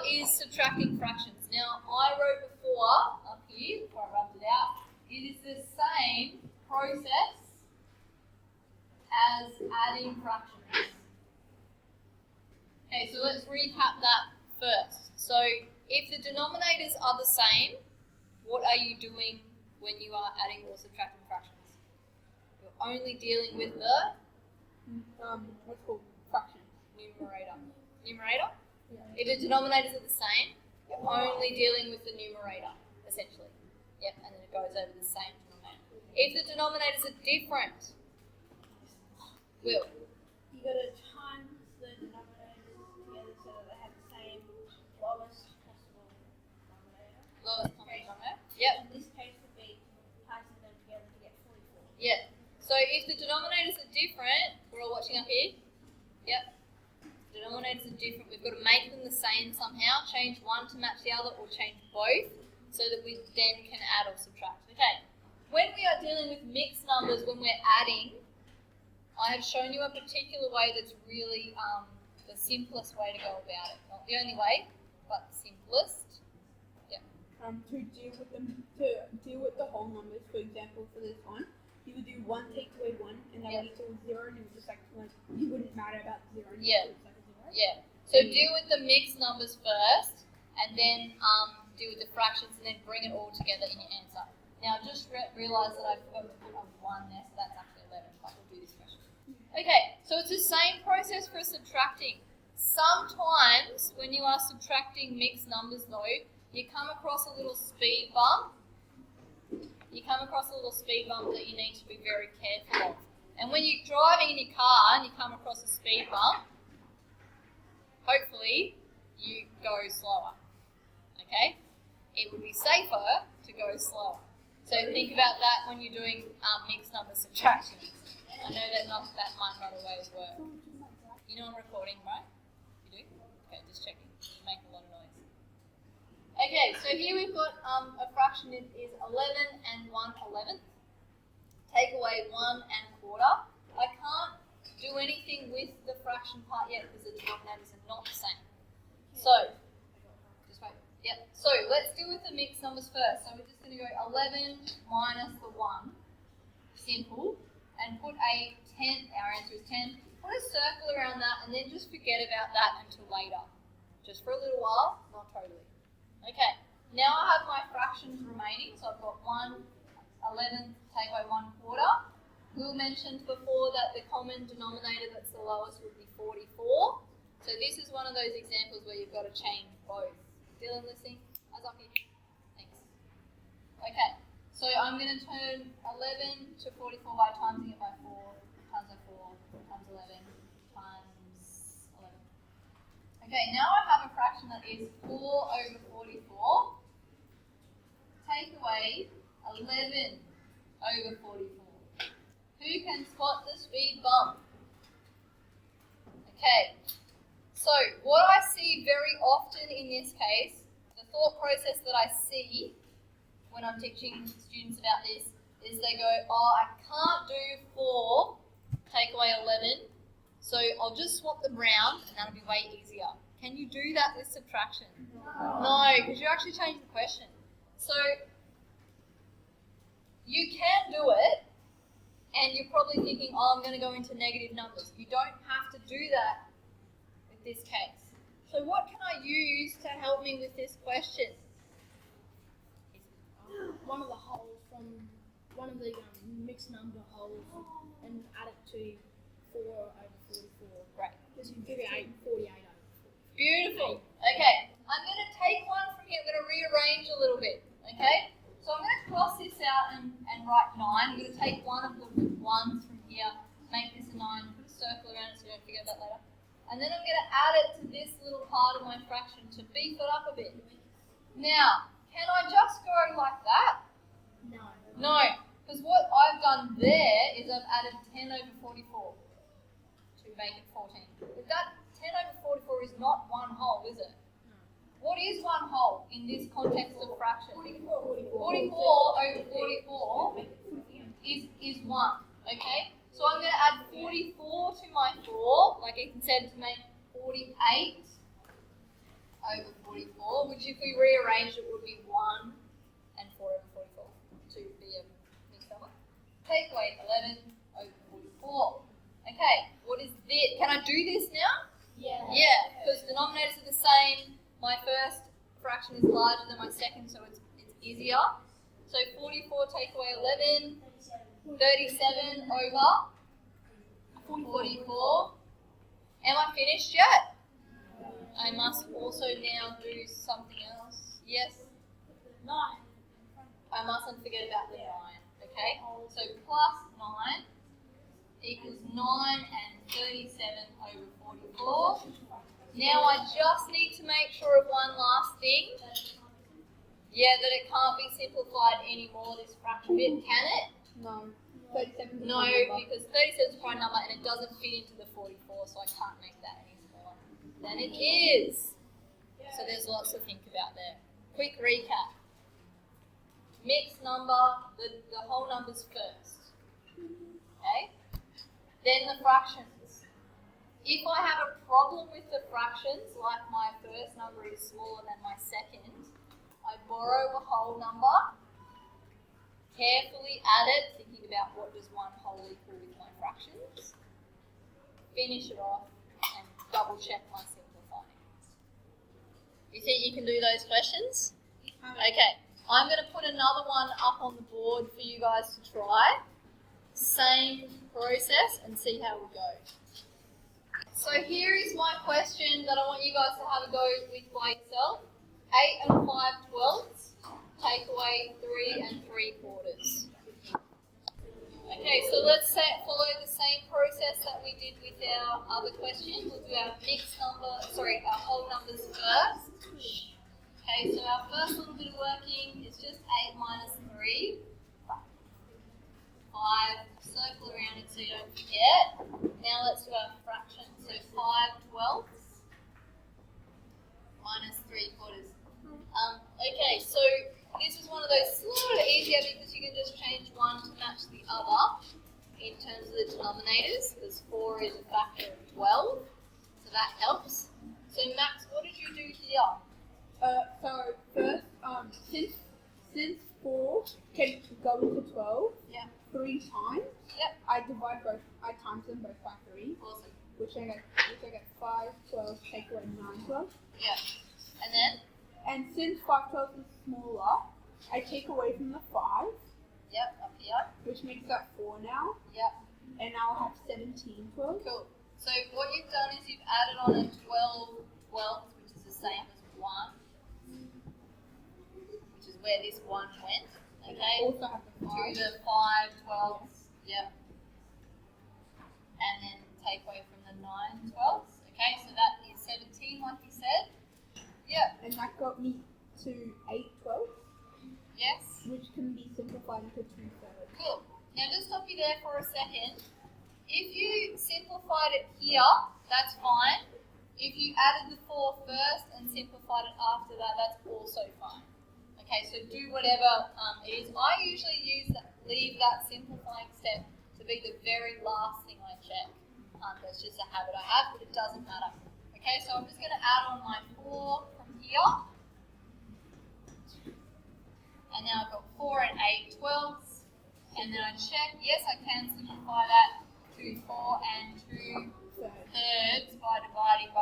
is subtracting fractions? Now, I wrote before, up here, before I rubbed it out, it is the same process as adding fractions. Okay, so let's recap that first. So, if the denominators are the same, what are you doing when you are adding or subtracting fractions? You're only dealing with the what's called fractions. Numerator? Yeah. If the denominators are the same, you're only dealing with the numerator, essentially. Yep, and then it goes over the same denominator. If the denominators are different, Will? You got to times the denominators together so that they have the same lowest possible denominator. Lowest common denominator? Yep. In this case would be passing them together to get 44. Yeah. So if the denominators are different, we're all watching up here? Yep. Denominators are different. We've got to make them the same somehow, change one to match the other or change both so that we then can add or subtract. Okay. When we are dealing with mixed numbers, when we're adding, I have shown you a particular way that's really the simplest way to go about it. Not the only way, but the simplest. Yep. To deal with the whole numbers, for example, for this one, you would do 1 take away 1, and that would equal 0, and it would just like you wouldn't matter about 0. Yeah. It's like a 0. Yeah. So deal with the mixed numbers first, and then deal with the fractions, and then bring it all together in your answer. Now, just realise that I forgot to put a 1 there, so that's actually 11, but we'll do this question. Okay, so it's the same process for subtracting. Sometimes, when you are subtracting mixed numbers, though, you come across a little speed bump. You come across a little speed bump that you need to be very careful of. And when you're driving in your car and you come across a speed bump, hopefully you go slower. Okay? It would be safer to go slower. So think about that when you're doing mixed number subtractions. I know that might not always work. You know I'm recording, right? You do? Okay, just checking. You make a lot of noise. Okay, so here we've got a fraction is 11 and 1/11. Take away 1 1/4. I can't do anything with the fraction part yet because the denominators are not the same. So, just wait. Yep. So let's deal with the mixed numbers first. So we're just going to go 11 minus the 1. Simple. And put a 10. Our answer is 10. Put a circle around that and then just forget about that until later. Just for a little while, not totally. Okay. Now I have my fractions remaining. So I've got 1/11 take away 1/4. Will mentioned before that the common denominator that's the lowest would be 44. So this is one of those examples where you've got to change both. Dylan, listening? Azaki? Thanks. Okay, so I'm going to turn 11 to 44 by timesing it by 4 times by 4 times 11 times 11. Okay, now I have a fraction that is 4/44. Take away 11/44. Who can spot the speed bump? Okay, so what I see very often in this case, the thought process that I see when I'm teaching students about this is they go, oh, I can't do 4 take away 11, so I'll just swap them round and that'll be way easier. Can you do that with subtraction? No, because you're actually changing the question. So you can do it, and you're probably thinking, oh, I'm going to go into negative numbers. You don't have to do that with this case. So what can I use to help me with this question? One of the holes from one of the mixed number holes and add it to 4/44. Great. This would create 48/44. Beautiful. Okay, I'm going to take one from here. I'm going to rearrange a little bit. Okay? So I'm going to cross this out and write 9. I'm going to take one of the ones from here, make this a 9, put a circle around it so you don't forget that later. And then I'm going to add it to this little part of my fraction to beef it up a bit. Now, can I just go like that? No. No, because what I've done there is I've added 10/44 to make it 14. But that 10/44 is not one whole, is it? What is one whole in this context of fraction? 44/44 is 1. Okay? So I'm going to add 44 to my 4, like I said, to make 48/44. over 44, which if we rearrange it would be 1 and 4 over 44 to be a mixed number. Take away 11 over 44. Okay, what is this? Can I do this now? Yeah. Yeah, because denominators are the same. My first fraction is larger than my second, so it's easier. So 44 take away 11, 37 over 44. Am I finished yet? I must also now do something else. Yes? 9. I mustn't forget about the 9. Okay? So plus 9 equals 9 and 37 over 44. Now I just need to make sure of one last thing. Yeah, that it can't be simplified anymore, this fraction bit, can it? No. 37 is No, a number. because 37 is a prime number and it doesn't fit into the 44, so I can't make that any smaller than it is. So there's lots to think about there. Quick recap. Mixed number, the whole numbers first. Okay? Then the fractions. If I have a problem with the fractions, like my first number is smaller than my second, I borrow a whole number, carefully add it, thinking about what does one whole equal with my fractions, finish it off, and double check my simplifying. You think you can do those questions? Okay, I'm going to put another one up on the board for you guys to try. Same process and see how we go. So here is my question that I want you guys to have a go with by yourself. 8 and 5/12, take away 3 and 3/4. Okay, so let's follow the same process that we did with our other question. We'll do our our whole numbers first. Okay, so our first little bit of working is just 8 minus 3. 5, circle around it so you don't forget. Now let's do our fraction. So 5/12 minus 3/4. Okay, so this is one of those, a little bit easier because you can just change one to match the other in terms of the denominators, because 4 is a factor of 12, so that helps. So Max, what did you do here? So first, since 4 can go into 12, Yeah. 3 times. Yep. I times them both by 3, Awesome. which I get 5/12 take away 9/12. Yeah. And then? And since 5/12 is smaller, I take away from the 5, Yep, up here. which makes that 4 now, Yep. and now I have 17/12. Cool. So what you've done is you've added on a 12/12, which is the same as 1, which is where this 1 went. I Okay. also have the To 5. the 5/12. Yep. And then take away from the 9/12. Okay, so that is 17, like you said. Yep. And that got me to 8/12, Yes. which can be simplified into 2/3. Cool. Now just stop you there for a second. If you simplified it here, that's fine. If you added the 4 first and simplified it after that, that's also fine. Okay, so do whatever it is. I usually leave that simplifying step to be the very last thing I check. That's just a habit I have, but it doesn't matter. Okay, so I'm just going to add on my 4 from here. And now I've got 4 and 8/12. And then I check, yes, I can simplify that to 4 and 2/3 by dividing